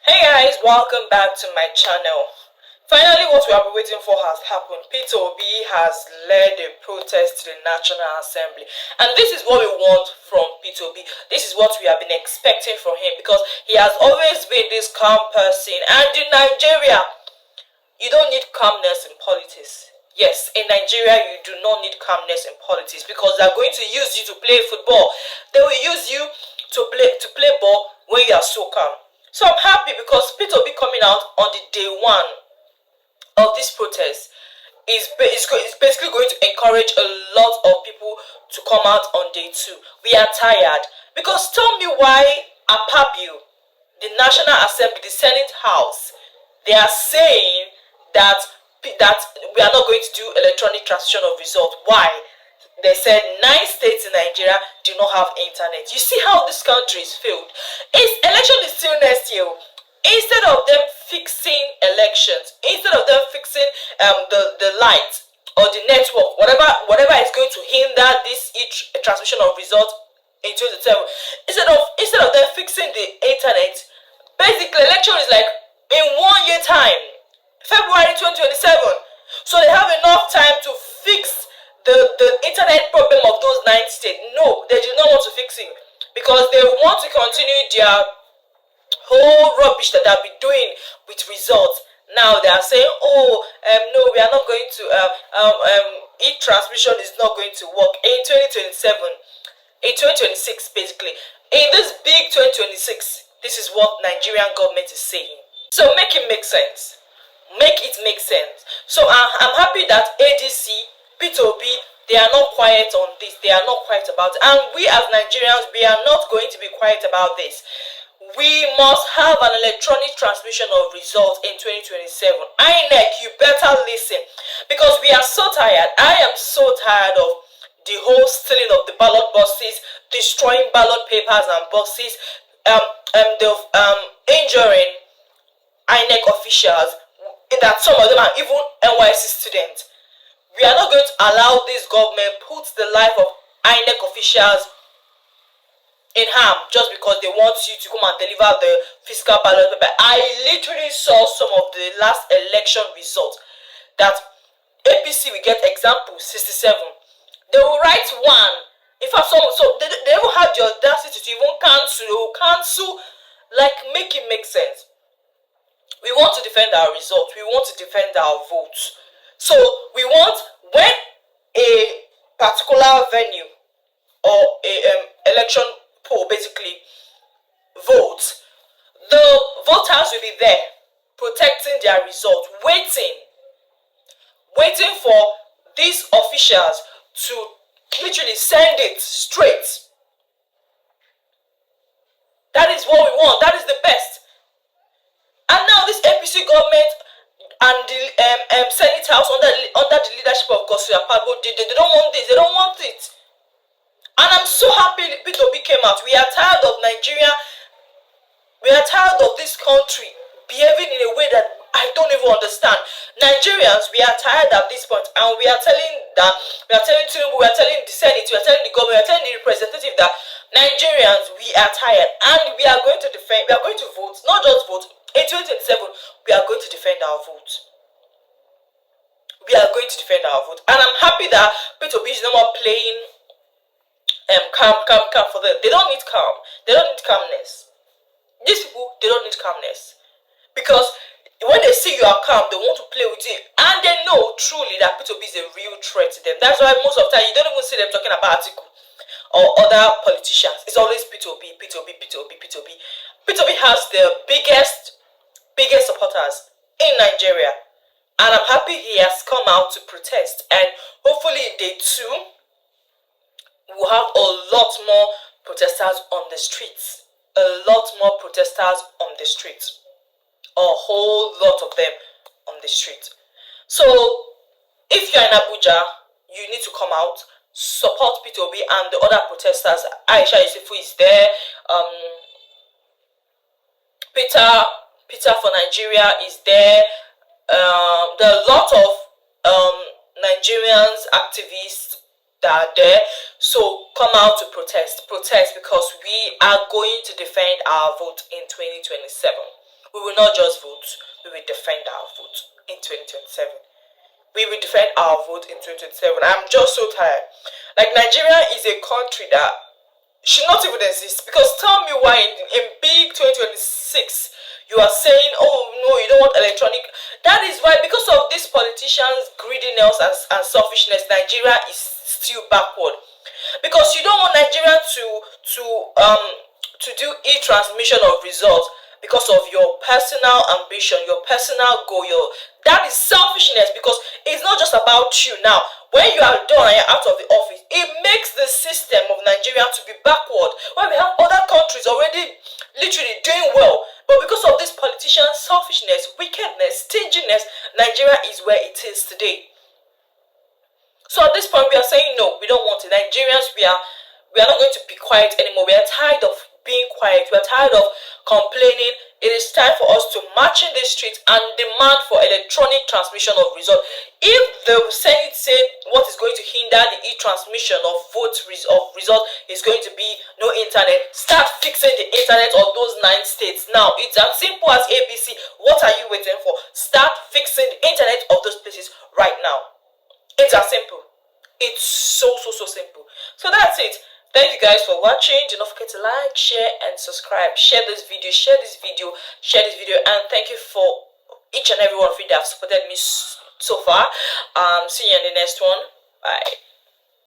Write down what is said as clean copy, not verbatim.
Hey guys, welcome back to my channel. Finally, what we have been waiting for has happened. Peter Obi has led a protest to the National Assembly, and this is what we want from Peter Obi. This is what we have been expecting from him, because he has always been this calm person. And in Nigeria, you don't need calmness in politics. Yes, in Nigeria, you do not need calmness in politics, because they are going to use you to play football. They will use you to play ball when you are so calm. So I'm happy because Peter Obi coming out on the day one of this protest is basically going to encourage a lot of people to come out on day two. We are tired, because tell me why APABU, the National Assembly, the Senate House, they are saying that we are not going to do electronic transmission of result. Why? They said 9 states in Nigeria do not have internet. You see how this country is failed. Election is still next year. Instead of them fixing elections, instead of them fixing the light or the network, whatever is going to hinder this transmission of results in 2027, instead of them fixing the internet, basically election is like in 1 year time, February 2027. So they have enough time to fix the internet problem of those 9 states. No, they do not want to fix it, because they want to continue their whole rubbish that they've been doing with results. Now they are saying, no, we are not going to e-transmission is not going to work in 2027, in 2026, basically. In this big 2026, this is what Nigerian government is saying. So make it make sense. Make it make sense. So I'm happy that ADC, Peter Obi, they are not quiet on this. They are not quiet about it. And we as Nigerians, we are not going to be quiet about this. We must have an electronic transmission of results in 2027. INEC, you better listen, because we are so tired. I am so tired of the whole stealing of the ballot boxes, destroying ballot papers and boxes, injuring INEC officials, that some of them are even NYC students. We are not going to allow this government put the life of INEC officials in harm just because they want you to come and deliver the fiscal ballot paper. I literally saw some of the last election results that APC will get example 67. They will write one. In fact, so they even have the audacity to even cancel. They will cancel, like, make it make sense. We want to defend our results. We want to defend our votes. So we want, when a particular venue or a election poll basically votes, the voters will be there protecting their result, waiting for these officials to literally send it straight. That is what we want. That is the best. And now this APC government and the Senate House under the leadership of Godswill Akpabio, they don't want this. They don't want it. And I'm so happy Peter Obi came out. We are tired of Nigeria. We are tired of this country behaving in a way that I don't even understand. Nigerians, we are tired at this point, and we are telling Tinubu, we are telling the Senate, we are telling the government, we are telling the representative that Nigerians, we are tired, and we are going to defend. We are going to vote, not just vote. In 2027, we are going to defend our vote. We are going to defend our vote. And I'm happy that Peter Obi is no more playing calm for them. They don't need calm. They don't need calmness. These people, they don't need calmness. Because when they see you are calm, they want to play with you. And they know truly that Peter Obi is a real threat to them. That's why most of the time, you don't even see them talking about Atiku or other politicians. It's always Peter Obi, Peter Obi, Peter Obi, Peter Obi. Peter Obi has the biggest supporters in Nigeria, and I'm happy he has come out to protest, and hopefully in day 2 we'll have a lot more protesters on the streets, a whole lot of them on the street. So if you're in Abuja, you need to come out, support Peter Obi and the other protesters. Aisha Yusufu is there, Peter for Nigeria is there. There are a lot of Nigerians, activists that are there. So come out to protest because we are going to defend our vote in 2027. We will not just vote, we will defend our vote in 2027. We will defend our vote in 2027. I'm just so tired. Like, Nigeria is a country that should not even exist. Because tell me why in big 2026 you are saying, oh no, you don't want electronic. That is why, because of these politicians' greediness and selfishness, Nigeria is still backward. Because you don't want Nigeria to do e-transmission of results because of your personal ambition, your personal goal. That is selfishness, because it's not just about you now. When you are done and you're out of the office, it makes the system of Nigeria to be backward, when we have other countries already literally doing well. But because of this politicians' selfishness, wickedness, stinginess, Nigeria is where it is today. So at this point, we are saying no, we don't want it. Nigerians, we are not going to be quiet anymore. We are tired of being quiet. We are tired of complaining. It is time for us to march in the streets and demand for electronic transmission of results. If the Senate said what is going to hinder the e-transmission of votes of results is going to be no internet, start fixing the internet of those 9 states now. It's as simple as ABC. What are you waiting for? Start fixing the internet of those places right now. It's as simple. It's so simple. So that's it. Thank you guys for watching. Do not forget to like, share, and subscribe. Share this video, and thank you for each and every one of you that have supported me so far. See you in the next one. Bye.